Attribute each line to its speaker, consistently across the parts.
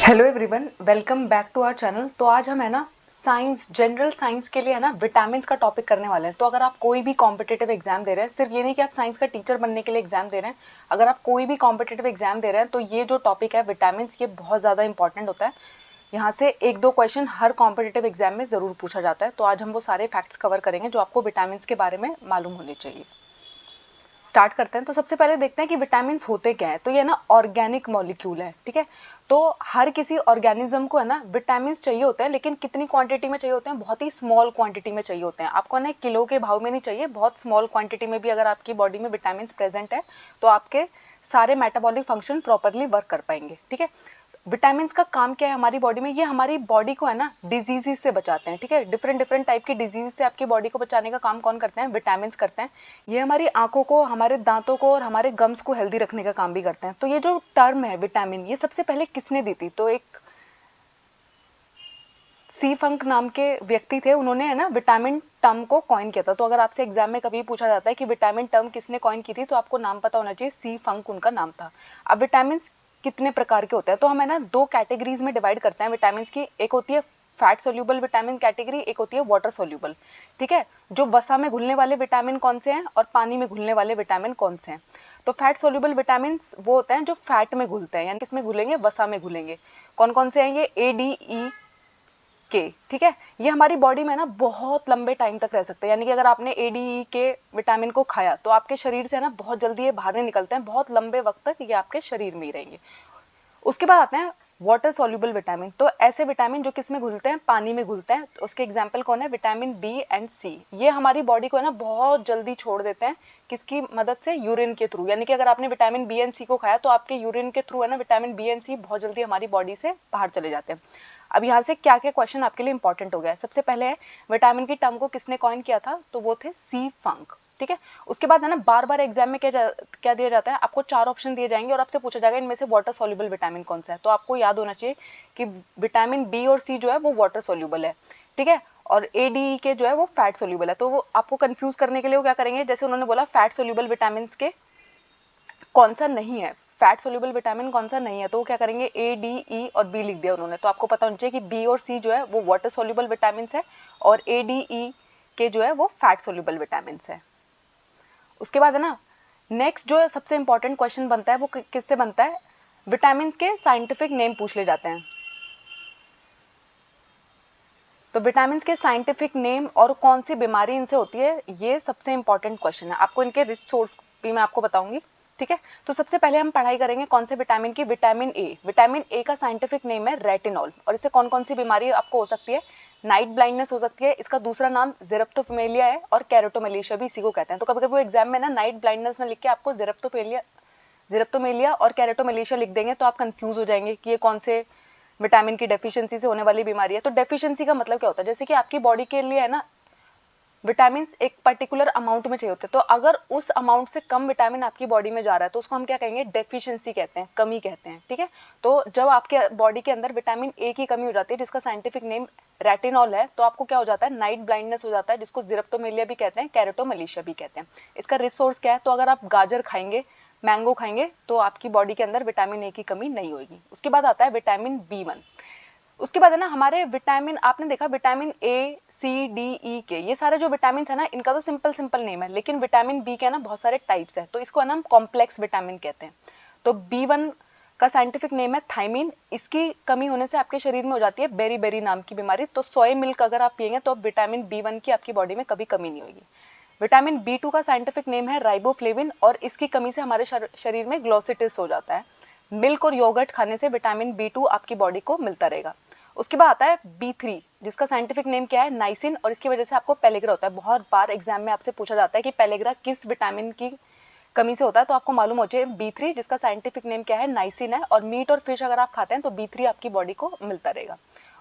Speaker 1: Hello everyone, welcome back to our channel. तो आज हम है ना साइंस, जनरल साइंस के लिए है ना विटामिन्स का टॉपिक करने वाले हैं। तो अगर आप कोई भी कॉम्पिटिटिव एग्जाम दे रहे हैं, सिर्फ ये नहीं कि आप साइंस का टीचर बनने के लिए एग्जाम दे रहे हैं, अगर आप कोई भी कॉम्पिटिटिव एग्जाम दे रहे हैं तो ये जो टॉपिक है विटामिन्स, ये बहुत ज़्यादा इंपॉर्टेंट होता है। यहाँ से एक दो क्वेश्चन हर कॉम्पिटिटिव एग्जाम में ज़रूर पूछा जाता है। तो आज हम वो सारे फैक्ट्स कवर करेंगे जो आपको विटामिन्स के बारे में मालूम होने चाहिए। स्टार्ट करते हैं। तो सबसे पहले देखते हैं कि विटामिन्स होते क्या है। तो ये ना ऑर्गेनिक मॉलिक्यूल है, ठीक है। तो हर किसी ऑर्गेनिज्म को है ना विटामिन्स चाहिए होते हैं, लेकिन कितनी क्वांटिटी में चाहिए होते हैं? बहुत ही स्मॉल क्वांटिटी में चाहिए होते हैं। आपको ना किलो के भाव में नहीं चाहिए, बहुत स्मॉल क्वांटिटी में भी अगर आपकी बॉडी में विटामिन्स प्रेजेंट है तो आपके सारे मेटाबॉलिक फंक्शन प्रॉपरली वर्क कर पाएंगे, ठीक है। विटामिन्स का काम क्या है हमारी बॉडी में? ये हमारी बॉडी को है ना डिजीजेस से बचाते हैं, ठीक है। डिफरेंट डिफरेंट टाइप की डिजीज से आपकी बॉडी को बचाने का काम कौन करते हैं? विटामिन्स करते हैं। ये हमारी आंखों को, हमारे दांतों को और हमारे गम्स को हेल्दी रखने का काम भी करते हैं। तो ये जो टर्म है विटामिन, ये सबसे पहले किसने दी थी? तो एक सी फंक नाम के व्यक्ति थे, उन्होंने है ना विटामिन टर्म को कॉइन किया था। तो अगर आपसे एग्जाम में कभी पूछा जाता है कि विटामिन टर्म किसने कॉइन की थी, तो आपको नाम पता होना चाहिए, सी फंक उनका नाम था। अब विटामिन कितने प्रकार के होते हैं? तो हम है ना दो कैटेगरीज में डिवाइड करते हैं विटामिन की। एक होती है फैट सोल्यूबल विटामिन कैटेगरी, एक होती है वाटर सोल्यूबल, ठीक है। जो वसा में घुलने वाले विटामिन कौन से हैं और पानी में घुलने वाले विटामिन कौन से हैं? तो फैट सोल्यूबल विटामिन वो होते हैं जो फैट में घुलते हैं, यानी किसमें घुलेंगे? वसा में घुलेंगे। कौन कौन से हैं ये? ए, डी, ई के, ठीक है। ये हमारी बॉडी में ना बहुत लंबे टाइम तक रह सकते हैं, यानी कि अगर आपने एडी के विटामिन को खाया तो आपके शरीर से ना बहुत जल्दी ये बाहर नहीं निकलते हैं, बहुत लंबे वक्त तक ये आपके शरीर में ही रहेंगे। उसके बाद आते हैं वाटर सॉल्युबल विटामिन। तो ऐसे विटामिन जो किस में घुलते हैं? पानी में घुलते हैं। तो उसके एग्जाम्पल कौन है? विटामिन बी एंड सी। ये हमारी बॉडी को है ना बहुत जल्दी छोड़ देते हैं, किसकी मदद से? यूरिन के थ्रू। यानी कि अगर आपने विटामिन बी एंड सी को खाया तो आपके यूरिन के थ्रू है ना विटामिन बी एंड सी बहुत जल्दी हमारी बॉडी से बाहर चले जाते हैं। अब यहाँ से क्या क्या क्वेश्चन आपके लिए इंपॉर्टेंट हो गया है? सबसे पहले है विटामिन की टर्म को किसने कॉइन किया था? तो वो थे सी फंक, ठीक है। उसके बाद है ना बार बार एग्जाम में क्या दिया जाता है? आपको चार ऑप्शन दिए जाएंगे और आपसे पूछा जाएगा इनमें से वाटर सोल्यूबल विटामिन कौन सा है। तो आपको याद होना चाहिए कि विटामिन बी और सी जो है वो वाटर सोल्यूबल है, ठीक है। और ए डी के जो है वो फैट सोल्यूबल है। तो वो आपको कंफ्यूज करने के लिए वो क्या करेंगे? जैसे उन्होंने बोला फैट सोल्यूबल विटामिन के कौन सा नहीं है, फैट सोल्यूबल विटामिन कौन सा नहीं है, तो वो क्या करेंगे? ए, डी, ई और बी लिख दिया उन्होंने। तो आपको पता होना चाहिए कि बी और सी जो है वो वाटर सोल्यूबल विटामिन है और ए, डी, ई के जो है वो फैट सोल्यूबल विटामिन है। उसके बाद है ना नेक्स्ट जो सबसे इंपॉर्टेंट क्वेश्चन बनता है वो किससे बनता है? विटामिन के साइंटिफिक नेम पूछ ले जाते हैं। तो विटामिन के साइंटिफिक नेम और कौन सी बीमारी इनसे होती है, ये सबसे इंपॉर्टेंट क्वेश्चन है। आपको इनके रिच सोर्स भी मैं आपको बताऊंगी, ठीक है। तो सबसे पहले हम पढ़ाई करेंगे कौन से विटामिन की? Vitamin A. विटामिन ए का साइंटिफिक नेम है रेटिनॉल। और इससे कौन कौन सी बीमारी आपको हो सकती है? नाइट ब्लाइंडनेस हो सकती है, इसका दूसरा नाम जेरप्टोफिमेलिया है, और कैरोटोमेलेशिया भी इसी को कहते हैं। तो कभी कभी वो एग्जाम में ना नाइट ब्लाइंडनेस ना लिख के आपको जेरप्टोमेलिया और कैरोटोमेलेशिया लिख देंगे, तो आप कंफ्यूज हो जाएंगे कि ये कौन से विटामिन की डेफिशिएंसी से होने वाली बीमारी है। तो डेफिशिएंसी का मतलब क्या होता है? जैसे कि आपकी बॉडी के लिए है ना विटामिन एक पर्टिकुलर अमाउंट में चाहिए होते हैं, तो अगर उस अमाउंट से कम विटामिन आपकी बॉडी में जा रहा है तो उसको हम क्या कहेंगे? डेफिशिएंसी कहते हैं, कमी कहते हैं, ठीक है। तो जब आपके बॉडी के अंदर विटामिन ए की कमी हो जाती है, जिसका साइंटिफिक नेम रेटिनॉल है, तो आपको क्या हो जाता है? नाइट ब्लाइंडनेस हो जाता है, जिसको जेरप्टोमेलिया भी कहते हैं, कैरोटोमेलेशिया भी कहते हैं। इसका रिसोर्स क्या है? तो अगर आप गाजर खाएंगे, मैंगो खाएंगे, तो आपकी बॉडी के अंदर विटामिन ए की कमी नहीं होगी। उसके बाद आता है विटामिन बी1। उसके बाद है ना हमारे विटामिन, आपने देखा विटामिन ए, सी, डी, ई के, ये सारे जो विटामिन है ना इनका तो सिंपल सिंपल नेम है, लेकिन विटामिन बी के ना बहुत सारे टाइप्स है, तो इसको है ना हम कॉम्प्लेक्स विटामिन कहते हैं। तो बी1 का साइंटिफिक नेम है थायमीन। इसकी कमी होने से आपके शरीर में हो जाती है बेरी बेरी नाम की बीमारी। तो सोया मिल्क अगर आप पियेंगे तो विटामिन बी1 की आपकी बॉडी में कभी कमी नहीं होगी। विटामिन बी2 का साइंटिफिक नेम है राइबोफ्लेविन, और इसकी कमी से हमारे शरीर में ग्लोसिटिस हो जाता है। मिल्क और योगर्ट खाने से विटामिन बी2 आपकी बॉडी को मिलता रहेगा। उसके बाद आता है बी3, जिसका साइंटिफिक नेम क्या है? नाइसिन, और इसकी वजह से आपको पेलेग्रा होता है। बहुत बार एग्जाम में आपसे पूछा जाता है कि पेलेग्रा किस विटामिन की कमी से होता है, तो आपको मालूम हो जाए बी3, जिसका साइंटिफिक नेम क्या है? नाइसिन है। और मीट और फिश अगर आप खाते हैं तो बी3 आपकी बॉडी को मिलता रहेगा।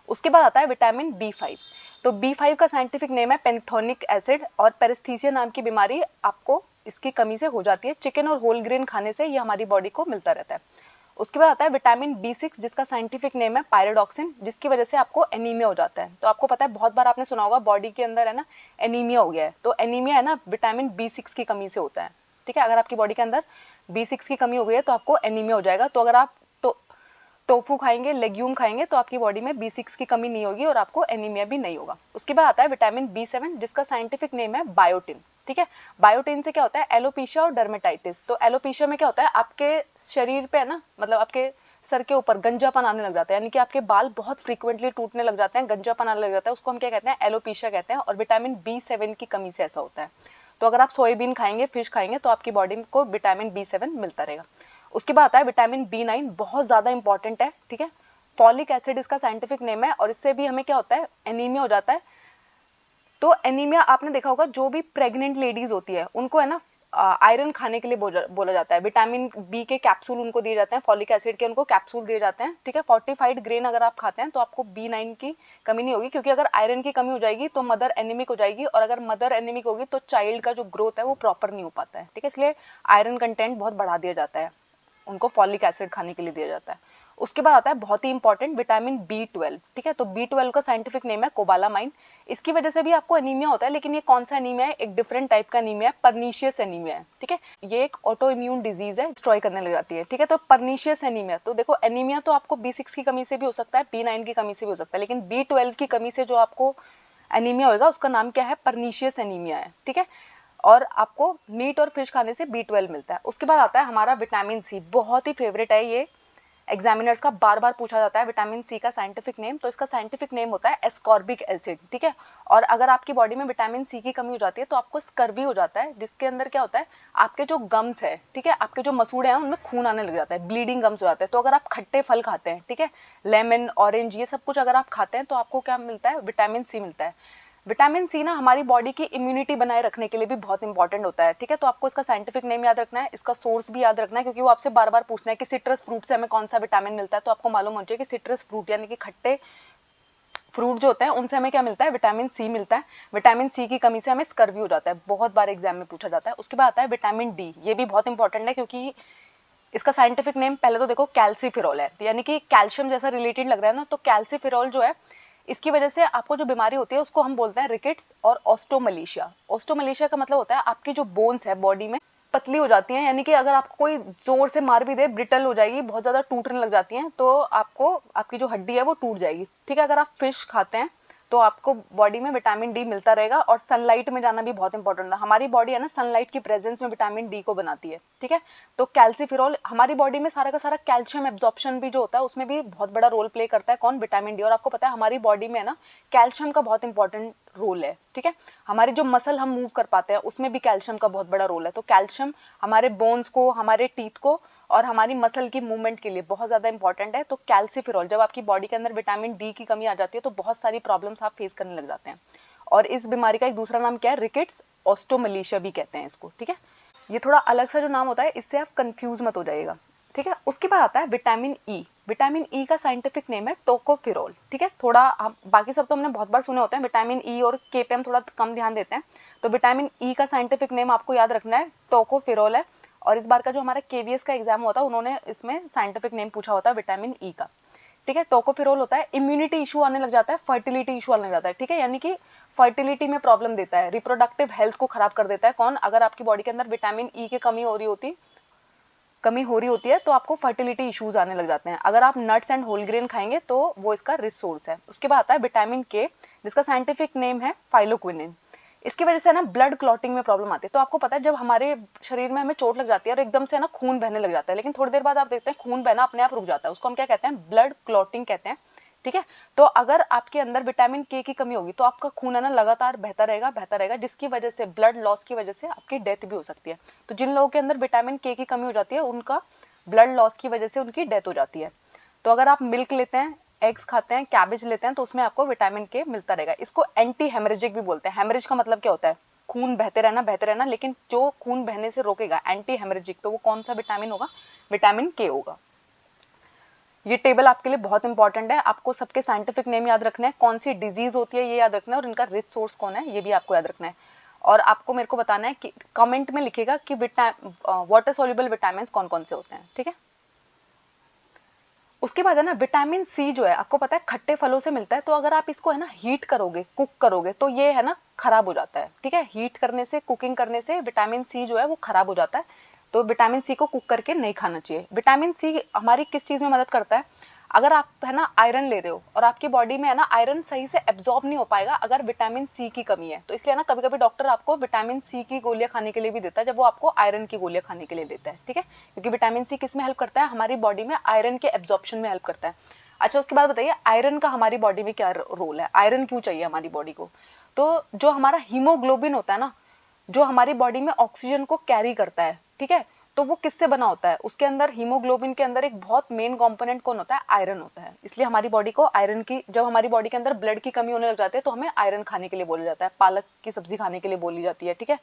Speaker 1: उसके बाद आता है विटामिन बी5। तो बी5 का साइंटिफिक नेम है पेंथोनिक एसिड, और पेरिस्थीसिया नाम की बीमारी आपको इसकी कमी से हो जाती है। चिकन और होल ग्रेन खाने से ये हमारी बॉडी को मिलता रहता है। उसके बाद आता है विटामिन बी6, जिसका साइंटिफिक नेम है पायरोडॉक्सिन, जिसकी वजह से आपको एनीमिया हो जाता है। तो आपको पता है, बहुत बार आपने सुना होगा बॉडी के अंदर है ना एनीमिया हो गया है, तो एनीमिया है ना विटामिन बी6 की कमी से होता है, ठीक है। अगर आपकी बॉडी के अंदर बी6 की कमी हो गई है तो आपको एनीमिया हो जाएगा। तो अगर आप टोफू खाएंगे, लेग्यूम खाएंगे, तो आपकी बॉडी में B6 की कमी नहीं होगी और आपको एनीमिया भी नहीं होगा। उसके बाद आता है विटामिन B7 जिसका साइंटिफिक नेम है बायोटिन। ठीक है, बायोटिन से क्या होता है, एलोपेशिया और डर्मेटाइटिस। तो एलोपेशिया में क्या होता है, आपके शरीर पे है ना, मतलब आपके सर के ऊपर गंजापन आने लग जाता है, यानी कि आपके बाल बहुत फ्रीक्वेंटली टूटने लग जाते हैं, गंजापन आने लग जाता है, उसको हम क्या कहते हैं, एलोपेशिया कहते हैं। और विटामिन B7 की कमी से ऐसा होता है। तो अगर आप सोयाबीन खाएंगे, फिश खाएंगे, तो आपकी बॉडी को विटामिन B7 मिलता रहेगा। उसके बाद आता है विटामिन B9, बहुत ज्यादा इंपॉर्टेंट है। ठीक है, फॉलिक एसिड इसका साइंटिफिक नेम है, और इससे भी हमें क्या होता है, एनीमिया हो जाता है। तो एनीमिया आपने देखा होगा, जो भी प्रेग्नेंट लेडीज होती है उनको है ना आयरन खाने के लिए बोला जाता है। विटामिन B के कैप्सूल उनको दिए जाते हैं, फॉलिक एसिड के उनको कैप्सूल दिए जाते हैं। ठीक है, फोर्टिफाइड ग्रेन अगर आप खाते हैं तो आपको B9 की कमी नहीं होगी, क्योंकि अगर आयरन की कमी हो जाएगी तो मदर एनीमिक हो जाएगी, और अगर मदर एनीमिक होगी तो चाइल्ड का जो ग्रोथ है वो प्रॉपर नहीं हो पाता है। ठीक है, इसलिए आयरन कंटेंट बहुत बढ़ा दिया जाता है, उनको फॉलिक एसिड खाने के लिए दिया जाता है। उसके बाद आता है बहुत ही इंपॉर्टेंट विटामिन B12। ठीक है, तो B12 का साइंटिफिक नेम है कोबालामाइन। इसकी वजह से भी आपको एनीमिया होता है, लेकिन ये कौन सा एनीमिया है, एक डिफरेंट टाइप का एनीमिया है, पर्नीशियस एनीमिया है। ठीक है, ये एक ऑटो इम्यून डिजीज है, डिस्ट्रॉय करने लग जाती है। ठीक है, तो पर्नीशियस एनीमिया, तो देखो एनीमिया तो आपको B6 की कमी से भी हो सकता है, B9 की कमी से भी हो सकता है, लेकिन B12 की कमी से जो आपको एनीमिया होगा उसका नाम क्या है, पर्नीशियस एनीमिया है। ठीक है, और आपको मीट और फिश खाने से B12 मिलता है। उसके बाद आता है हमारा विटामिन C, बहुत ही फेवरेट है ये, एग्जामिनर्स का बार बार पूछा जाता है विटामिन C का साइंटिफिक नेम। तो इसका साइंटिफिक नेम होता है एस्कॉर्बिक एसिड। ठीक है, और अगर आपकी बॉडी में विटामिन C की कमी हो जाती है तो आपको स्कर्वी हो जाता है, जिसके अंदर क्या होता है, आपके जो गम्स है, ठीक है, आपके जो मसूड़े हैं उनमें खून आने लग जाता है, ब्लीडिंग गम्स हो जाते हैं। तो अगर आप खट्टे फल खाते हैं, ठीक है, लेमन, ऑरेंज, ये सब कुछ अगर आप खाते हैं तो आपको क्या मिलता है, विटामिन C मिलता है। विटामिन C ना हमारी बॉडी की इम्यूनिटी बनाए रखने के लिए भी बहुत इंपॉर्टेंट होता है। ठीक है, तो आपको इसका साइंटिफिक नेम याद रखना है, इसका सोर्स भी याद रखना है, क्योंकि वो आपसे बार बार पूछना है कि सिट्रस फ्रूट से हमें कौन सा विटामिन मिलता है। तो आपको मालूम हो चाहिए कि सिट्रस फ्रूट यानी कि खट्टे फ्रूट जो होते हैं उनसे हमें क्या मिलता है, विटामिन C मिलता है। विटामिन C की कमी से हमें स्कर्वी हो जाता है, बहुत बार एग्जाम में पूछा जाता है। उसके बाद आता है विटामिन D, ये भी बहुत इंपॉर्टेंट है, क्योंकि इसका साइंटिफिक नेम पहले तो देखो कैल्सीफिरोल है, यानी कि कैल्शियम जैसा रिलेटेड लग रहा है ना, तो कैल्सीफिरोल जो है इसकी वजह से आपको जो बीमारी होती है उसको हम बोलते हैं रिकेट्स और ऑस्टोमलेशिया। ऑस्टोमलेशिया का मतलब होता है आपकी जो बोन्स है बॉडी में पतली हो जाती हैं, यानी कि अगर आपको कोई जोर से मार भी दे ब्रिटल हो जाएगी, बहुत ज्यादा टूटने लग जाती हैं, तो आपको आपकी जो हड्डी है वो टूट जाएगी। ठीक है, अगर आप फिश खाते हैं तो आपको बॉडी में विटामिन D मिलता रहेगा। और सनलाइट में जाना भी बहुत इंपॉर्टेंट है, हमारी बॉडी है ना सनलाइट की प्रेजेंस में विटामिन D को बनाती है। ठीक है, तो कैल्सीफिरोल हमारी बॉडी में सारा का सारा कैल्शियम एब्जॉर्प्शन भी जो होता है उसमें भी बहुत बड़ा रोल प्ले करता है, कौन, विटामिन D। और आपको पता है हमारी बॉडी में है ना कैल्शियम का बहुत इंपॉर्टेंट रोल है। ठीक है, हमारी जो मसल हम मूव कर पाते हैं उसमें भी कैल्शियम का बहुत बड़ा रोल है। तो कैल्शियम हमारे बोन्स को, हमारे टीथ को और हमारी मसल की मूवमेंट के लिए बहुत ज्यादा इंपॉर्टेंट है। तो कैल्सीफिरोल, जब आपकी बॉडी के अंदर विटामिन D की कमी आ जाती है तो बहुत सारी प्रॉब्लम्स आप फेस करने लग जाते हैं। और इस बीमारी का एक दूसरा नाम क्या है, रिकेट्स ऑस्टोमलेशिया भी कहते हैं इसको। ठीक है, ये थोड़ा अलग सा जो नाम होता है, इससे आप कंफ्यूज मत हो जाइएगा। ठीक है, उसके बाद आता है विटामिन E। विटामिन E का साइंटिफिक नेम है टोकोफिरोल। ठीक है, थोड़ा बाकी सब तो हमने बहुत बार सुने होते हैं, विटामिन E और K पे हम थोड़ा कम ध्यान देते हैं। तो विटामिन E का साइंटिफिक नेम आपको याद रखना है, टोकोफिरोल है। और इस बार का जो हमारा KVS का एग्जाम हुआ था उन्होंने इसमें साइंटिफिक नेम पूछा होता है विटामिन E का। ठीक है, टोकोफिरोल होता है, इम्यूनिटी इशू आने लग जाता है, फर्टिलिटी इशू आने लग जाता है। ठीक है, यानी कि फर्टिलिटी में प्रॉब्लम देता है, रिप्रोडक्टिव हेल्थ को खराब कर देता है, कौन, अगर आपकी बॉडी के अंदर विटामिन E की कमी हो रही होती है तो आपको फर्टिलिटी इश्यूज आने लग जाते हैं। अगर आप नट्स एंड होल ग्रेन खाएंगे तो वो इसका रिच सोर्स है। उसके बाद आता है विटामिन K, जिसका साइंटिफिक नेम है फाइलोक्विनिन। इसकी वजह से ना ब्लड क्लॉटिंग में प्रॉब्लम आती है। तो आपको पता है जब हमारे शरीर में हमें चोट लग जाती है और एकदम से ना खून बहने लग जाता है, लेकिन थोड़ी देर बाद आप देखते हैं खून बहना अपने आप रुक जाता है, उसको हम क्या कहते हैं, ब्लड क्लॉटिंग कहते हैं। ठीक है, तो अगर आपके अंदर विटामिन K की कमी होगी तो आपका खून है ना लगातार बहता रहेगा, जिसकी वजह से ब्लड लॉस की वजह से आपकी डेथ भी हो सकती है। तो जिन लोगों के अंदर विटामिन K की कमी हो जाती है उनका ब्लड लॉस की वजह से उनकी डेथ हो जाती है। तो अगर आप मिल्क लेते हैं, एग्स खाते हैं, कैबेज लेते हैं तो उसमें आपको विटामिन K मिलता रहेगा। इसको एंटी हेमरेजिक भी बोलते हैं। हेमरेज का मतलब क्या होता है, खून बहते रहना, लेकिन जो खून बहने से रोकेगा, एंटी हेमरेजिक, तो वो कौन सा विटामिन होगा, विटामिन K होगा। ये टेबल आपके लिए बहुत इंपॉर्टेंट है, आपको सबके साइंटिफिक नेम याद रखना है, कौन सी डिजीज होती है ये याद रखना है, और इनका रिच सोर्स कौन है ये भी आपको याद रखना है। और आपको मेरे को बताना है कि कमेंट में लिखेगा कि वाटर सॉल्युबल विटामिन कौन कौन से होते हैं। ठीक है, उसके बाद है ना विटामिन C जो है आपको पता है खट्टे फलों से मिलता है। तो अगर आप इसको है ना हीट करोगे, कुक करोगे, तो ये है ना खराब हो जाता है। ठीक है, हीट करने से, कुकिंग करने से विटामिन C जो है वो खराब हो जाता है। तो विटामिन C को कुक करके नहीं खाना चाहिए। विटामिन C हमारी किस चीज में मदद करता है, अगर आप है ना आयरन ले रहे हो और आपकी बॉडी में है ना आयरन सही से एब्जॉर्ब नहीं हो पाएगा अगर विटामिन सी की कमी है, तो इसलिए ना कभी कभी डॉक्टर आपको विटामिन सी की गोलियां खाने के लिए भी देता है जब वो आपको आयरन की गोलियां खाने के लिए देता है, ठीक है, क्योंकि विटामिन सी किस में हेल्प करता है, हमारी बॉडी में आयरन के एब्जॉर्प्शन में हेल्प करता है। अच्छा, उसके बाद बताइए आयरन का हमारी बॉडी में क्या रोल है, आयरन क्यों चाहिए हमारी बॉडी को। तो जो हमारा हीमोग्लोबिन होता है ना, जो हमारी बॉडी में ऑक्सीजन को कैरी करता है, ठीक है, तो वो किससे बना होता है, उसके अंदर हीमोग्लोबिन के अंदर एक बहुत मेन कंपोनेंट कौन होता है, आयरन होता है। इसलिए हमारी बॉडी को आयरन की, जब हमारी बॉडी के अंदर ब्लड की कमी होने लग जाती है तो हमें आयरन खाने के लिए बोला जाता है, पालक की सब्जी खाने के लिए बोली जाती है, ठीक है,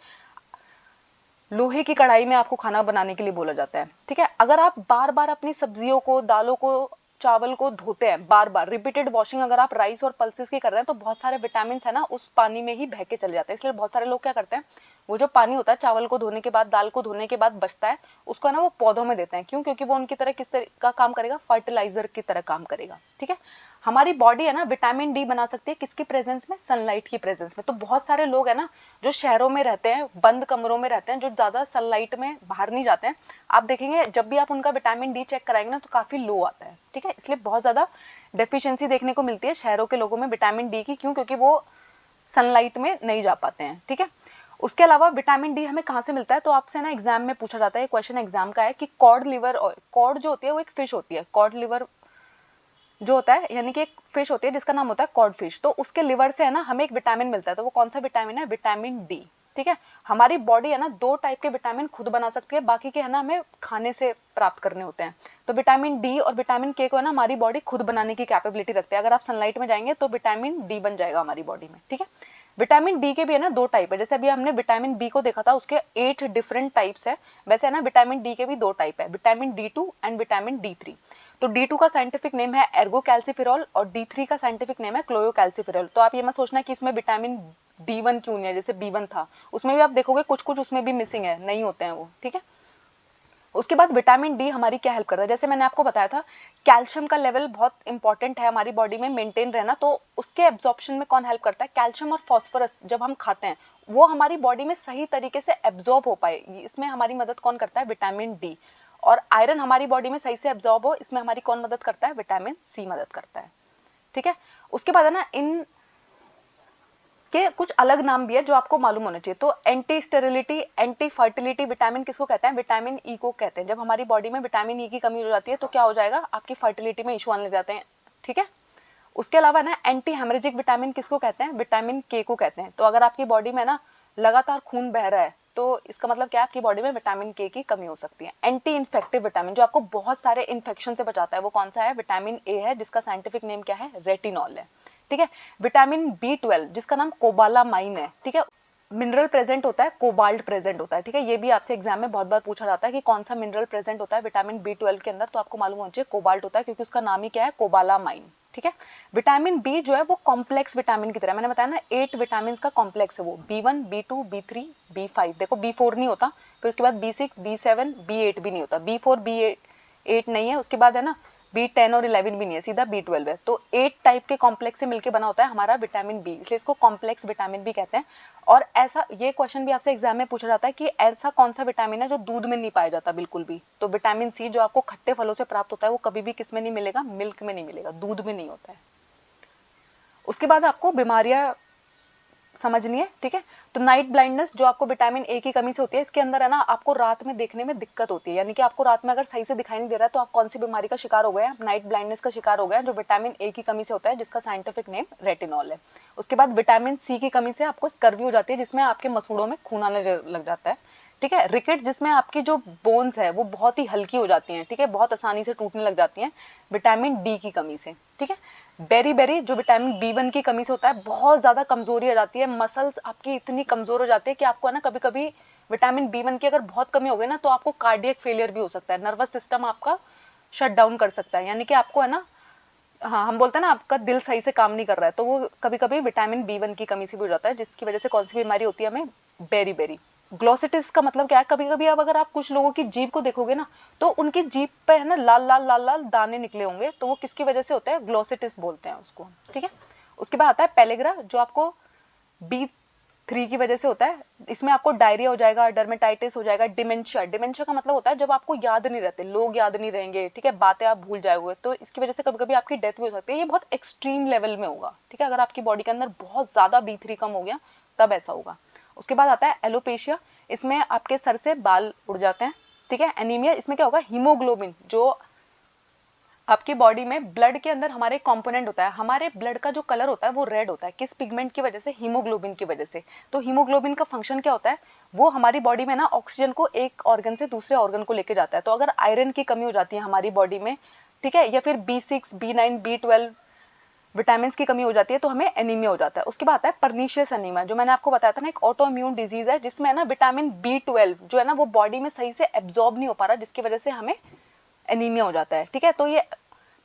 Speaker 1: लोहे की कढ़ाई में आपको खाना बनाने के लिए बोला जाता है, ठीक है। अगर आप बार बार अपनी सब्जियों को, दालों को, चावल को धोते हैं, बार बार रिपीटेड वॉशिंग अगर आप राइस और पल्सेस की कर रहे हैं तो बहुत सारे विटामिन है ना उस पानी में ही बह के चले जाते हैं। इसलिए बहुत सारे लोग क्या करते हैं, वो जो पानी होता है चावल को धोने के बाद, दाल को धोने के बाद बचता है, उसको ना वो पौधों में देते हैं। क्यों? क्योंकि वो उनकी तरह किस तरह का काम करेगा, फर्टिलाइजर की तरह काम करेगा, ठीक है। हमारी बॉडी है ना विटामिन डी बना सकती है किसकी प्रेजेंस में, सनलाइट की प्रेजेंस में। तो बहुत सारे लोग है ना जो शहरों में रहते हैं, बंद कमरों में रहते हैं, जो ज्यादा सनलाइट में बाहर नहीं जाते हैं, आप देखेंगे जब भी आप उनका विटामिन डी चेक कराएंगे ना तो काफी लो आता है, ठीक है। इसलिए बहुत ज्यादा डेफिशिएंसी देखने को मिलती है शहरों के लोगों में विटामिन डी की। क्यों? क्योंकि वो सनलाइट में नहीं जा पाते हैं, ठीक है। उसके अलावा विटामिन डी हमें कहाँ से मिलता है, तो आपसे ना एग्जाम में पूछा जाता है, क्वेश्चन एग्जाम का है कि कॉड लिवर ऑयल, कॉड जो होती है वो एक फिश होती है, कॉड लिवर जो होता है यानी कि एक फिश होती है जिसका नाम होता है कॉड फिश, तो उसके लिवर से है ना हमें एक विटामिन मिलता है। तो वो कौन सा विटामिन है, विटामिन डी, ठीक है। हमारी बॉडी है ना 2 टाइप के विटामिन खुद बना सकती है, बाकी के है ना हमें खाने से प्राप्त करने होते हैं। तो विटामिन डी और विटामिन के को है ना हमारी बॉडी खुद बनाने की कैपेबिलिटी रखती है। अगर आप सनलाइट में जाएंगे तो विटामिन डी बन जाएगा हमारी बॉडी में, ठीक है। विटामिन डी के भी है ना 2 टाइप है, जैसे अभी हमने विटामिन बी को देखा था उसके 8 डिफरेंट टाइप्स है, वैसे है ना विटामिन डी के भी 2 टाइप है, विटामिन डी2 एंड विटामिन डी3। तो डी2 का साइंटिफिक नेम है एर्गोकैल्सिफेरॉल और डी3 का साइंटिफिक नेम है क्लोयोकैल्सिफेरॉल। तो आप ये मत सोचना कि इसमें विटामिन डी1 क्यों नहीं है, जैसे बी1 था उसमें भी आप देखोगे कुछ कुछ उसमें भी मिसिंग है, नहीं होते हैं वो, ठीक है। उसके बाद विटामिन डी हमारी क्या हेल्प करता है, जैसे मैंने आपको बताया था कैल्शियम का लेवल बहुत इंपॉर्टेंट है हमारी बॉडी में मेंटेन रहना, तो उसके एब्जॉर्प्शन में कौन हेल्प करता है, कैल्शियम और फास्फोरस जब हम खाते हैं वो हमारी बॉडी में सही तरीके से एब्जॉर्ब हो पाए, इसमें हमारी मदद कौन करता है, विटामिन डी। और आयरन हमारी बॉडी में सही से एब्जॉर्ब हो, इसमें हमारी कौन मदद करता है, विटामिन सी मदद करता है, ठीक है। उसके बाद है ना इन के कुछ अलग नाम भी है जो आपको मालूम होना चाहिए। तो anti sterility, anti fertility vitamin किसको कहते हैं, विटामिन ई को कहते हैं। जब हमारी बॉडी में विटामिन ई की कमी हो जाती है तो क्या हो जाएगा, आपकी फर्टिलिटी में इशू आने लग जाते हैं, ठीक है। उसके अलावा ना एंटी हेमरेजिक विटामिन किसको कहते हैं, विटामिन के को कहते हैं। तो अगर आपकी बॉडी में ना लगातार खून बह रहा है तो इसका मतलब क्या है, आपकी बॉडी में विटामिन के की कमी हो सकती है। एंटी इन्फेक्टिव विटामिन जो आपको बहुत सारे इन्फेक्शन से बचाता है वो कौन सा है, विटामिन ए है, जिसका साइंटिफिक नेम क्या है, रेटिनॉल है, ठीक है। विटामिन बी12 जिसका नाम कोबालामाइन है, ठीक है, मिनरल प्रेजेंट होता है, कोबाल्ट प्रेजेंट होता है, ठीक है। ये भी आपसे एग्जाम में बहुत बार पूछा जाता है कि कौन सा मिनरल प्रेजेंट होता है विटामिन बी12 के अंदर, तो आपको मालूम होना चाहिए कोबाल्ट होता है, क्योंकि उसका नाम ही क्या है, कोबालामाइन, ठीक है। विटामिन बी जो है वो कॉम्प्लेक्स विटामिन की तरह, मैंने बताया ना 8 विटामिन का कॉम्प्लेक्स है वो, बी1 बी2 बी3 बी5, देखो बी4 नहीं होता, फिर उसके बाद बी6 बी7 बी8 भी नहीं होता, बी4 बी8 नहीं है, उसके बाद है ना बी10 और 11 भी नहीं है, सीधा बी12 है। तो 8 टाइप के कॉम्प्लेक्स से मिलकर बना होता है हमारा विटामिन बी, इसलिए इसको कॉम्प्लेक्स विटामिन भी कहते हैं। और ऐसा ये क्वेश्चन भी आपसे एग्जाम में पूछा जाता है कि ऐसा कौन सा विटामिन है जो दूध में नहीं पाया जाता बिल्कुल भी, तो विटामिन सी जो आपको खट्टे फलों से प्राप्त होता है वो कभी भी किस में नहीं मिलेगा, मिल्क में नहीं मिलेगा, दूध में नहीं होता है। उसके बाद आपको बीमारियां समझनी है, ठीक है। तो नाइट ब्लाइंडनेस जो आपको विटामिन ए की कमी से होती है, इसके अंदर है ना आपको रात में देखने में दिक्कत होती है, यानी कि आपको रात में अगर सही से दिखाई नहीं दे रहा है तो आप कौन सी बीमारी का शिकार हो गए हैं, नाइट ब्लाइंडनेस का शिकार हो गए हैं, जो विटामिन ए की कमी से होता है, जिसका साइंटिफिक नेम रेटिनॉल है। उसके बाद विटामिन सी की कमी से आपको स्कर्वी हो जाती है, जिसमें आपके मसूड़ों में खून आने लग जाता है, ठीक है। रिकेट जिसमें आपकी जो बोन्स है वो बहुत ही हल्की हो जाती हैं, ठीक है, बहुत आसानी से टूटने लग जाती हैं, विटामिन डी की कमी से, ठीक है। बेरी बेरी जो विटामिन बी1 की कमी से होता है, बहुत ज्यादा कमजोरी आ जाती है, मसल्स आपकी इतनी कमजोर हो जाती है कि आपको है ना कभी कभी विटामिन बी1 की अगर बहुत कमी हो गई ना तो आपको कार्डियक फेलियर भी हो सकता है, नर्वस सिस्टम आपका शट डाउन कर सकता है, यानी कि आपको है ना, हाँ हम बोलते हैं ना आपका दिल सही से काम नहीं कर रहा है, तो वो कभी कभी विटामिन बी1 की कमी से भी हो जाता है, जिसकी वजह से कौन सी बीमारी होती है हमें, बेरी बेरी। ग्लोसिटिस का मतलब क्या है, कभी कभी अब अगर आप कुछ लोगों की जीभ को देखोगे ना तो उनकी जीभ पे है ना लाल लाल लाल लाल दाने निकले होंगे, तो वो किसकी वजह से होता है, ग्लोसिटिस बोलते हैं उसको, ठीक है। उसके बाद आता है पेलेग्रा जो आपको 3 की वजह से होता है। इसमें आपको डायरिया हो जाएगा, डर्मेटाइटिस हो जाएगा, डिमेंशिया। डिमेंशिया का मतलब होता है जब आपको याद नहीं रहते, लोग याद नहीं रहेंगे, ठीक है, बातें आप भूल जाओगे, तो इसकी वजह से कभी कभी आपकी डेथ भी हो सकती है। ये बहुत एक्सट्रीम लेवल में होगा, ठीक है, अगर आपकी बॉडी के अंदर बहुत ज्यादा B3 कम हो गया तब ऐसा होगा। उसके बाद आता है एलोपेशिया, इसमें आपके सर से बाल उड़ जाते हैं, ठीक है। एनीमिया, इसमें क्या होगा, हीमोग्लोबिन जो आपकी बॉडी में ब्लड के अंदर हमारे कंपोनेंट होता है, हमारे ब्लड का जो कलर होता है वो रेड होता है, किस पिगमेंट की वजह से, हीमोग्लोबिन की वजह से। तो हीमोग्लोबिन का फंक्शन क्या होता है, वो हमारी बॉडी में ना ऑक्सीजन को एक ऑर्गन से दूसरे ऑर्गन को लेके जाता है। तो अगर आयरन की कमी हो जाती है हमारी बॉडी में, ठीक है, या फिर B6, B9, B12 विटामिन की कमी हो जाती है तो हमें एनीमिया हो जाता है। उसके बाद आता है परनीशियस एनीमिया, जो मैंने आपको बताया था ना, एक ऑटो इम्यून डिजीज है जिसमें ना विटामिन B12 जो है ना वो बॉडी में सही से एब्जॉर्ब नहीं हो पा रहा, जिसकी वजह से हमें एनीमिया हो जाता है, ठीक है। तो ये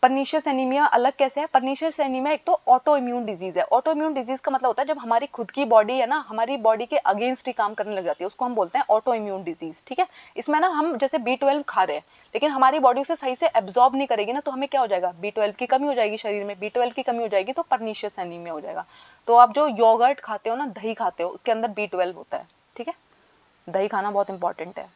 Speaker 1: परनीशियस एनीमिया अलग कैसे है, परनीशियस एनीमिया एक तो ऑटो इम्यून डिजीज है। ऑटो इम्यून डिजीज का मतलब होता है जब हमारी खुद की बॉडी है ना हमारी बॉडी के अगेंस्ट ही काम करने लग जाती है, उसको हम बोलते हैं ऑटो इम्यून डिजीज, ठीक है। इसमें ना हम जैसे B12 खा रहे हैं लेकिन हमारी बॉडी उसे सही से एब्जॉर्ब नहीं करेगी ना, तो हमें क्या हो जाएगा, B12 की कमी हो जाएगी शरीर में, B12 की कमी हो जाएगी तो परनीशियस एनीमिया हो जाएगा। तो आप जो योगर्ट खाते हो ना, दही खाते हो, उसके अंदर B12 होता है, ठीक है, दही खाना बहुत इंपॉर्टेंट है,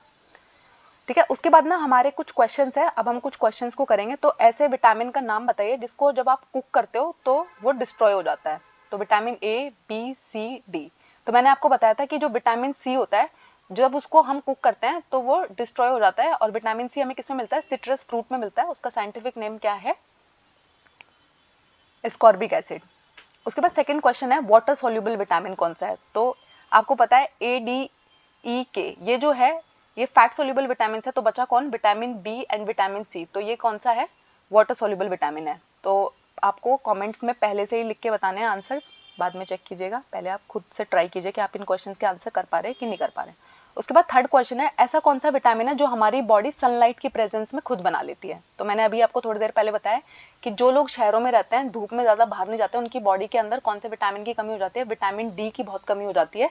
Speaker 1: ठीक है। उसके बाद ना हमारे कुछ क्वेश्चंस है, अब हम कुछ क्वेश्चंस को करेंगे। तो ऐसे विटामिन का नाम बताइए जिसको जब आप कुक करते हो तो वो डिस्ट्रॉय हो जाता है। तो vitamin A, B, C, D। तो मैंने आपको बताया था कि जो विटामिन C होता है जब उसको हम कुक करते हैं तो वो डिस्ट्रॉय हो जाता है। और विटामिन C हमें किस में मिलता है, सिट्रस फ्रूट में मिलता है। उसका साइंटिफिक नेम क्या है, एस्कॉर्बिक एसिड। उसके बाद सेकंड क्वेश्चन है वाटर सॉल्युबल विटामिन कौन सा है। तो आपको पता है ADEK, ये जो है ये फैट सोल्यूबल विटामिन है। तो बचा कौन, vitamin B and vitamin C। तो ये कौन सा है, वाटर सोल्यूबल विटामिन है। तो आपको कमेंट्स में पहले से ही लिख के बताने हैं आंसर्स, बाद में चेक कीजिएगा, पहले आप खुद से ट्राई कीजिए कि आप इन क्वेश्चंस के आंसर कर पा रहे हैं कि नहीं कर पा रहे हैं। उसके बाद थर्ड क्वेश्चन है ऐसा कौन सा विटामिन है जो हमारी बॉडी सनलाइट की प्रेजेंस में खुद बना लेती है। तो मैंने अभी आपको थोड़ी देर पहले बताया कि जो लोग शहरों में रहते हैं, धूप में ज्यादा बाहर नहीं जाते, उनकी बॉडी के अंदर कौन से विटामिन की कमी हो जाती है, विटामिन D की बहुत कमी हो जाती है,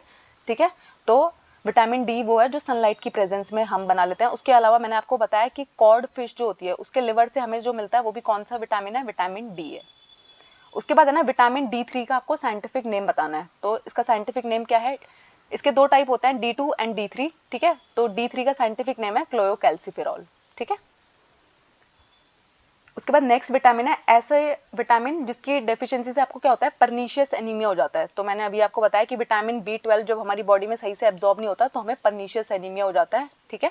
Speaker 1: ठीक है। तो विटामिन D वो है जो सनलाइट की प्रेजेंस में हम बना लेते हैं। उसके अलावा मैंने आपको बताया कि कॉड फिश जो होती है उसके लिवर से हमें जो मिलता है वो भी कौन सा विटामिन है, विटामिन D है। उसके बाद है ना विटामिन D3 का आपको साइंटिफिक नेम बताना है। तो इसका साइंटिफिक नेम क्या है, इसके दो टाइप होते हैं, D2 एंड D3, ठीक है। तो D3 का साइंटिफिक नेम है क्लोरोकैल्सिफेरॉल, ठीक है। उसके बाद नेक्स्ट विटामिन है ऐसे विटामिन जिसकी डेफिशिएंसी से आपको क्या होता है, परनीशियस एनीमिया हो जाता है। तो मैंने अभी आपको बताया कि विटामिन B12 जब हमारी बॉडी में सही से एब्जॉर्ब नहीं होता तो हमें परनीशियस एनीमिया हो जाता है, ठीक है।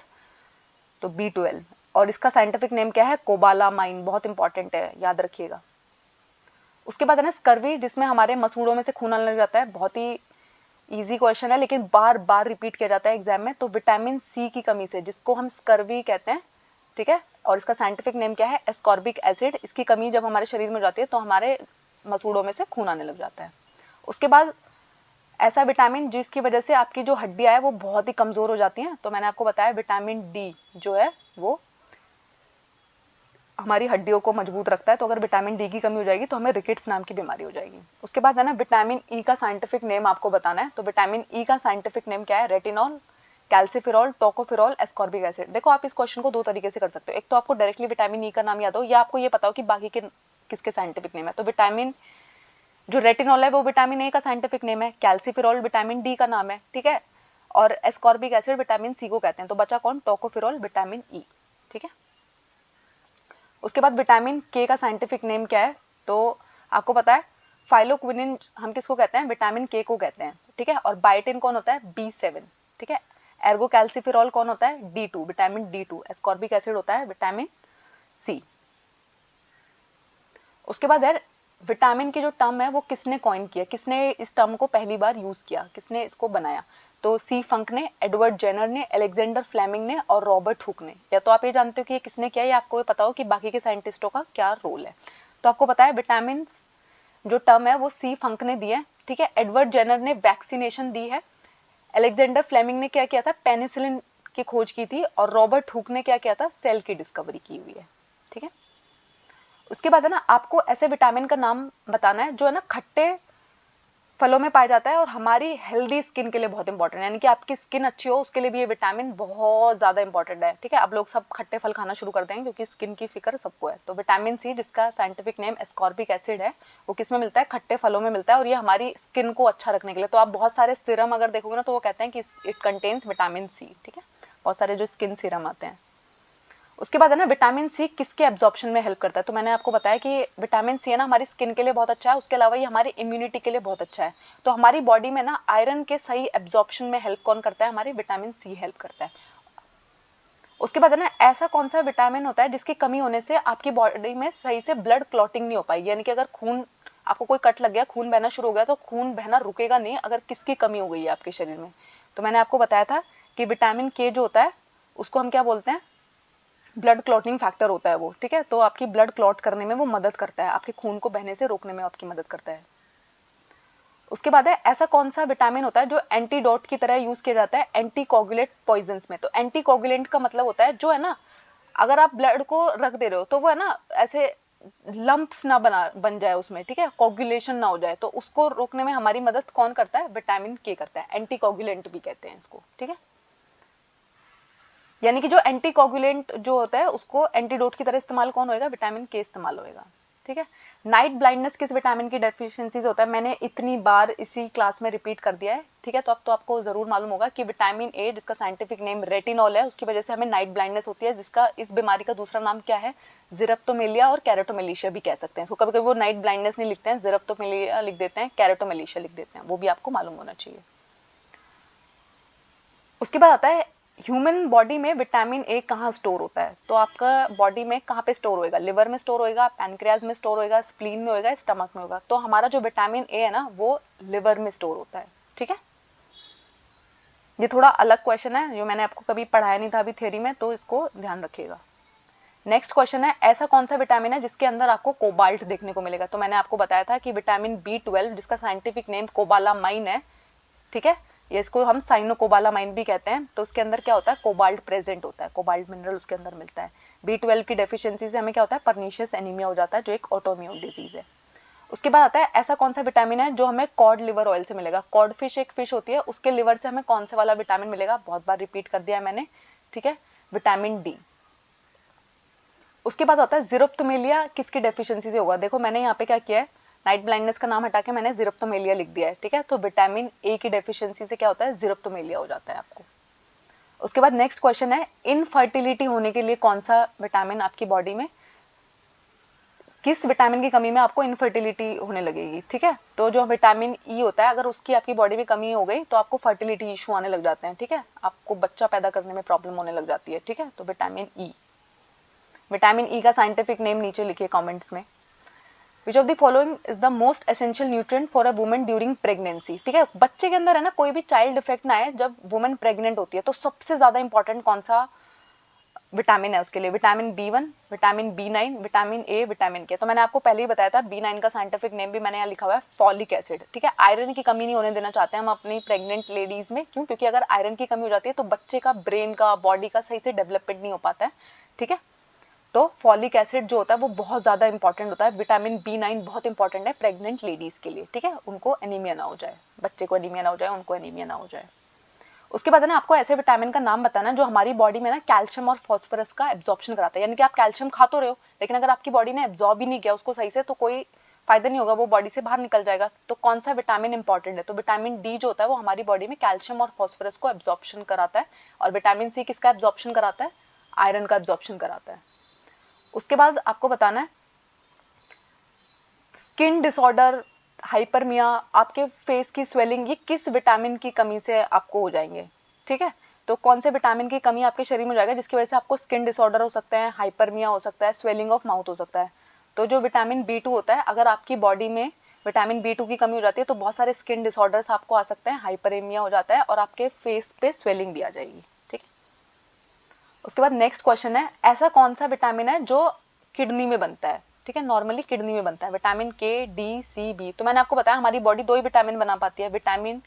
Speaker 1: तो B12 और इसका साइंटिफिक नेम क्या है, कोबालामाइन, बहुत इंपॉर्टेंट है, याद रखिएगा। उसके बाद है ना स्कर्वी, जिसमें हमारे मसूड़ों में से खून आने लग जाता है। बहुत ही इजी क्वेश्चन है लेकिन बार बार रिपीट किया जाता है एग्जाम में। तो विटामिन C की कमी से, जिसको हम स्कर्वी कहते हैं, ठीक है, और इसका साइंटिफिक नेम क्या है, एस्कॉर्बिक एसिड। इसकी कमी जब हमारे शरीर में जाती है तो हमारे मसूड़ों में से खून आने लग जाता है। उसके बाद ऐसा विटामिन जिसकी वजह से आपकी जो हड्डियां है वो बहुत ही कमजोर हो जाती हैं। तो मैंने आपको बताया विटामिन D जो है वो हमारी हड्डियों को मजबूत रखता है। तो अगर विटामिन D की कमी हो जाएगी तो हमें रिकेट्स नाम की बीमारी हो जाएगी। उसके बाद है ना विटामिन E का साइंटिफिक नेम आपको बताना है। तो विटामिन E का साइंटिफिक नेम क्या है, retinol, calciferol, tocopherol, ascorbic acid. देखो आप इस क्वेश्चन को दो तरीके से कर सकते हो, एक तो आपको डायरेक्टली विटामिन E का नाम याद हो, या आपको ये पता हो कि बाकी के किसके साइंटिफिक नेम है। तो विटामिन जो रेटिनॉल है वो विटामिन A का साइंटिफिक नेम है, कैल्सिफेरॉल विटामिन D का नाम है, ठीक है, और एस्कॉर्बिक एसिड विटामिन C को कहते हैं। तो बचा कौन, टोकोफेरॉल, विटामिन E, ठीक है। उसके बाद विटामिन K का साइंटिफिक नेम क्या है, तो आपको पता है फाइलोक्विनिन हम किसको कहते हैं, विटामिन K को कहते हैं, ठीक है। और बायोटिन कौन होता है, B7, ठीक है। एर्गोकैल्सिफेरॉल कौन होता है, D2, vitamin D2। Ascorbic acid होता है विटामिन C। उसके बाद यार विटामिन की जो टर्म है वो किसने कॉइन किया, किसने इस टर्म को पहली बार यूज किया, किसने इसको बनाया। तो C फंक ने, एडवर्ड जेनर ने, अलेक्जेंडर फ्लेमिंग ने और रॉबर्ट हुक ने। या तो आप ये जानते हो कि ये किसने किया, या आपको ये पता हो कि बाकी के साइंटिस्टों का क्या रोल है। तो आपको पता है विटामिन जो टर्म है वो C फंक ने दी है, ठीक है। एडवर्ड जेनर ने वैक्सीनेशन दी है, अलेक्जेंडर फ्लेमिंग ने क्या किया था, पेनिसिलिन की खोज की थी, और रॉबर्ट हुक ने क्या किया था, सेल की डिस्कवरी की हुई है, ठीक है। उसके बाद है ना आपको ऐसे विटामिन का नाम बताना है जो है ना खट्टे फलों में पाया जाता है और हमारी हेल्दी स्किन के लिए बहुत इंपॉर्टेंट है, यानी कि आपकी स्किन अच्छी हो उसके लिए भी ये विटामिन बहुत ज़्यादा इंपॉर्टेंट है। ठीक है, अब लोग सब खट्टे फल खाना शुरू कर देंगे क्योंकि स्किन की फिक्र सबको है। तो विटामिन सी, जिसका साइंटिफिक नेम एस्कॉर्बिक एसिड है, वो किस में मिलता है? खट्टे फलों में मिलता है, और ये हमारी स्किन को अच्छा रखने के लिए। तो आप बहुत सारे सीरम अगर देखोगे ना तो वो कहते हैं कि इट कंटेन्स विटामिन सी। ठीक है, बहुत सारे जो स्किन सीरम आते हैं। उसके बाद है ना, विटामिन सी किसके एब्जॉर्प्शन में हेल्प करता है? तो मैंने आपको बताया कि विटामिन सी है ना हमारी स्किन के लिए बहुत अच्छा है, उसके अलावा ये हमारी इम्यूनिटी के लिए बहुत अच्छा है। तो हमारी बॉडी में ना आयरन के सही एब्जॉर्प्शन में हेल्प कौन करता है? हमारी विटामिन सी हेल्प करता है। उसके बाद है ना, ऐसा कौन सा विटामिन होता है जिसकी कमी होने से आपकी बॉडी में सही से ब्लड क्लॉटिंग नहीं हो पाएगी, यानी कि अगर खून, आपको कोई कट लग गया, खून बहना शुरू हो गया, तो खून बहना रुकेगा नहीं अगर किसकी कमी हो गई है आपके शरीर में। तो मैंने आपको बताया था कि विटामिन के जो होता है उसको हम क्या बोलते हैं? ब्लड क्लॉटिंग फैक्टर होता है वो। ठीक है, तो आपकी ब्लड क्लॉट करने में वो मदद करता है, आपके खून को बहने से रोकने में आपकी मदद करता है। उसके बाद है, ऐसा कौन सा विटामिन होता है जो एंटीडोट की तरह यूज किया जाता है एंटीकोगुलेट पॉइजन्स में? तो एंटीकोगुलेंट का मतलब होता है जो है ना, अगर आप ब्लड को रख दे रहे हो तो वो है ना ऐसे लंप्स ना बन जाए उसमें, ठीक है, कोगुलेशन ना हो जाए, तो उसको रोकने में हमारी मदद कौन करता है? विटामिन के करता है। एंटीकोगुलेंट भी कहते हैं इसको। ठीक है, यानी कि जो एंटीकोगुलेंट जो होता है उसको एंटीडोट की तरह इस्तेमाल कौन होएगा? विटामिन के इस्तेमाल होएगा। ठीक है, नाइट ब्लाइंडनेस किस विटामिन की डेफिशिएंसीज होता है? मैंने इतनी बार इसी क्लास में रिपीट कर दिया है। ठीक है, तो अब तो आपको जरूर मालूम होगा कि विटामिन ए, जिसका साइंटिफिक नेम रेटिनॉल है, उसकी वजह से हमें नाइट ब्लाइंडनेस होती है, जिसका इस बीमारी का दूसरा नाम क्या है? ज़िरप्टोमेलिया और कैरोटोमेलिशिया भी कह सकते हैं। तो कभी कभी वो नाइट ब्लाइंडनेस नहीं लिखते हैं, ज़िरप्टोमेलिया लिख देते हैं, कैरोटोमेलिशिया लिख देते हैं, वो भी आपको मालूम होना चाहिए। उसके बाद आता है, ह्यूमन बॉडी में विटामिन ए कहाँ स्टोर होता है? तो आपका बॉडी में कहाँ पे स्टोर होएगा? लिवर में स्टोर होएगा, पैनक्रियाज में स्टोर होएगा, स्प्लीन में होएगा, स्टमक में होगा। तो हमारा जो विटामिन ए है ना वो लिवर में स्टोर होता है। ठीक है, ये थोड़ा अलग क्वेश्चन है जो मैंने आपको कभी पढ़ाया नहीं था अभी थ्योरी में, तो इसको ध्यान रखिएगा। नेक्स्ट क्वेश्चन है, ऐसा कौन सा विटामिन है जिसके अंदर आपको कोबाल्ट देखने को मिलेगा? तो मैंने आपको बताया था कि विटामिन B12, जिसका साइंटिफिक नेम कोबालामाइन है, ठीक है, ये इसको हम साइनोकोबालामाइन भी कहते हैं, तो उसके अंदर क्या होता है? कोबाल्ट प्रेजेंट होता है, कोबाल्ट मिनरल उसके अंदर मिलता है। B12 की डेफिशिएंसी से हमें क्या होता है? पर्नीशियस एनीमिया हो जाता है, जो एक ऑटोइम्यून डिजीज है। उसके बाद आता है, ऐसा कौन सा विटामिन है जो हमें कॉड लिवर ऑयल से मिलेगा? कॉड फिश एक फिश होती है, उसके लिवर से हमें कौन सा वाला विटामिन मिलेगा? बहुत बार रिपीट कर दिया है मैंने। ठीक है, विटामिन डी। उसके बाद आता है ज़िरप्टोमेलिया, किसकी डेफिशिएंसी से होगा? देखो मैंने यहाँ पे क्या किया है, नाइट ब्लाइंडनेस का नाम हटा के मैंने ज़िरप्टोमेलिया लिख दिया है। ठीक है, तो विटामिन ए की डेफिशिएंसी से क्या होता है? ज़िरप्टोमेलिया हो जाता है आपको। उसके बाद नेक्स्ट क्वेश्चन है, इनफर्टिलिटी होने के लिए कौन सा विटामिन आपकी बॉडी में, किस विटामिन की कमी में आपको इनफर्टिलिटी होने लगेगी? ठीक है, तो जो विटामिन ई होता है, अगर उसकी आपकी बॉडी में कमी हो गई तो आपको फर्टिलिटी इशू आने लग जाते हैं। ठीक है, आपको बच्चा पैदा करने में प्रॉब्लम होने लग जाती है। ठीक है, तो विटामिन ई, विटामिन ई का साइंटिफिक नेम नीचे लिखिए कमेंट्स में। Which of the following is the most essential nutrient for a woman during pregnancy? ठीक है, बच्चे के अंदर है ना कोई भी चाइल्ड डिफेक्ट ना आए जब वुमन प्रेग्नेंट होती है, तो सबसे ज्यादा इंपॉर्टेंट कौन सा विटामिन है उसके लिए? Vitamin B1, vitamin B9, vitamin A, vitamin के। तो मैंने आपको पहले ही बताया था, B9 का साइंटिफिक नेम भी मैंने यहाँ लिखा हुआ है, फॉलिक एसिड। ठीक है, आयरन की कमी नहीं होने देना चाहते हैं हम अपनी प्रेग्नेंट लेडीज में। क्यों? क्योंकि अगर आयरन की कमी हो जाती है तो बच्चे का ब्रेन का, बॉडी का सही से डेवलपमेंट नहीं हो पाता है। ठीक है, तो फॉलिक एसिड जो होता है वो बहुत ज़्यादा इंपॉर्टेंट होता है। विटामिन B9 बहुत इंपॉर्टेंट है प्रेग्नेंट लेडीज़ के लिए। ठीक है, उनको एनीमिया ना हो जाए, बच्चे को एनीमिया ना हो जाए, उनको एनीमिया ना हो जाए। उसके बाद है ना, आपको ऐसे विटामिन का नाम बताना जो हमारी बॉडी में ना कैल्शियम और फॉस्फोरस का एब्जॉर्प्शन कराता है। यानी कि आप कैल्शियम खा तो रहे हो, लेकिन अगर आपकी बॉडी ने एब्जॉर्ब ही नहीं किया उसको सही से, तो कोई फायदा नहीं होगा, वो बॉडी से बाहर निकल जाएगा। तो कौन सा विटामिन इंपॉर्टेंट है? तो विटामिन डी जो होता है वो हमारी बॉडी में कैल्शियम और फॉस्फोरस को एब्जॉर्प्शन कराता है। और विटामिन सी किसका एब्जॉर्प्शन कराता है? आयरन का एब्जॉर्प्शन कराता है। उसके बाद आपको बताना है, स्किन डिसऑर्डर, हाइपरमिया, आपके फेस की स्वेलिंग, ये किस विटामिन की कमी से आपको हो जाएंगे? ठीक है, तो कौन से विटामिन की कमी आपके शरीर में हो जाएगा जिसकी वजह से आपको स्किन डिसऑर्डर हो सकता है, हाइपरमिया हो सकता है, स्वेलिंग ऑफ माउथ हो सकता है? तो जो विटामिन B2 होता है, अगर आपकी बॉडी में विटामिन B2 की कमी हो जाती है तो बहुत सारे स्किन डिसऑर्डर्स आपको आ सकते हैं, हाइपरमिया हो जाता है और आपके फेस पे स्वेलिंग भी आ जाएगी। ठीक है, उसके बाद नेक्स्ट क्वेश्चन है, ऐसा कौन सा विटामिन है जो किडनी में बनता है? ठीक है, नॉर्मली किडनी में बनता है। विटामिन के, डी, सी, बी। तो मैंने आपको बताया हमारी बॉडी दो ही विटामिन बना पाती है, विटामिन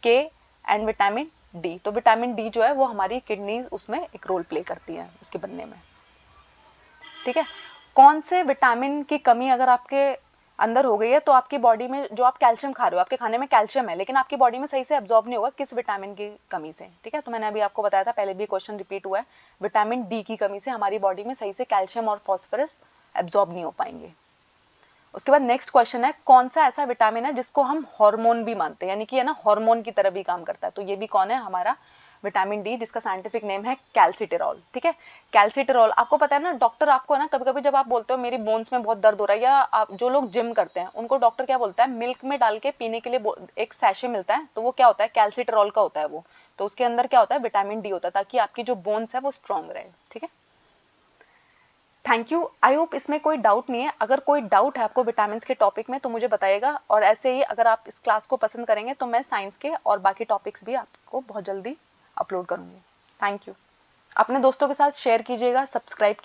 Speaker 1: के एंड विटामिन डी। तो विटामिन डी जो है वो हमारी किडनी उसमें एक रोल प्ले करती है उसके बनने में। ठीक है, कौन से विटामिन की कमी अगर अंदर हो गई है तो आपकी बॉडी में जो आप कैल्शियम खा रहे हो, आपके खाने में कैल्शियम है, लेकिन आपकी बॉडी में सही से एब्जॉर्ब नहीं होगा, किस विटामिन की कमी से, ठीक है। तो मैंने अभी आपको बताया था, पहले भी क्वेश्चन रिपीट हुआ है, विटामिन डी की कमी से हमारी बॉडी में सही से कैल्शियम और फॉस्फोरस एब्जॉर्ब नहीं हो पाएंगे। उसके बाद नेक्स्ट क्वेश्चन है, कौन सा ऐसा विटामिन है जिसको हम हार्मोन भी मानते हैं, यानी कि है ना हार्मोन की तरह भी काम करता है। तो ये भी कौन है, हमारा विटामिन डी, जिसका साइंटिफिक नेम है कैल्सिटेरॉल, ठीक है। कैल्सिटेरॉल आपको पता है ना, डॉक्टर आपको ना कभी कभी जब आप बोलते हो मेरी बोन्स में बहुत दर्द हो रहा है, या आप जो लोग जिम करते हैं उनको डॉक्टर क्या बोलता है, मिल्क में डाल के पीने के लिए एक सैशे मिलता है, तो वो क्या होता है, कैल्सिटेरॉल का होता है वो। तो उसके अंदर क्या होता है, विटामिन डी होता है, ताकि आपकी जो बोन्स है वो स्ट्रांग रहे, ठीक है। थैंक यू, आई होप इसमें कोई डाउट नहीं है। अगर कोई डाउट है आपको विटामिन के टॉपिक में तो मुझे बताइएगा, और ऐसे ही अगर आप इस क्लास को पसंद करेंगे तो मैं साइंस के और बाकी टॉपिक्स भी आपको बहुत जल्दी अपलोड करूँगी। Thank you. अपने दोस्तों के साथ शेयर कीजिएगा, सब्सक्राइब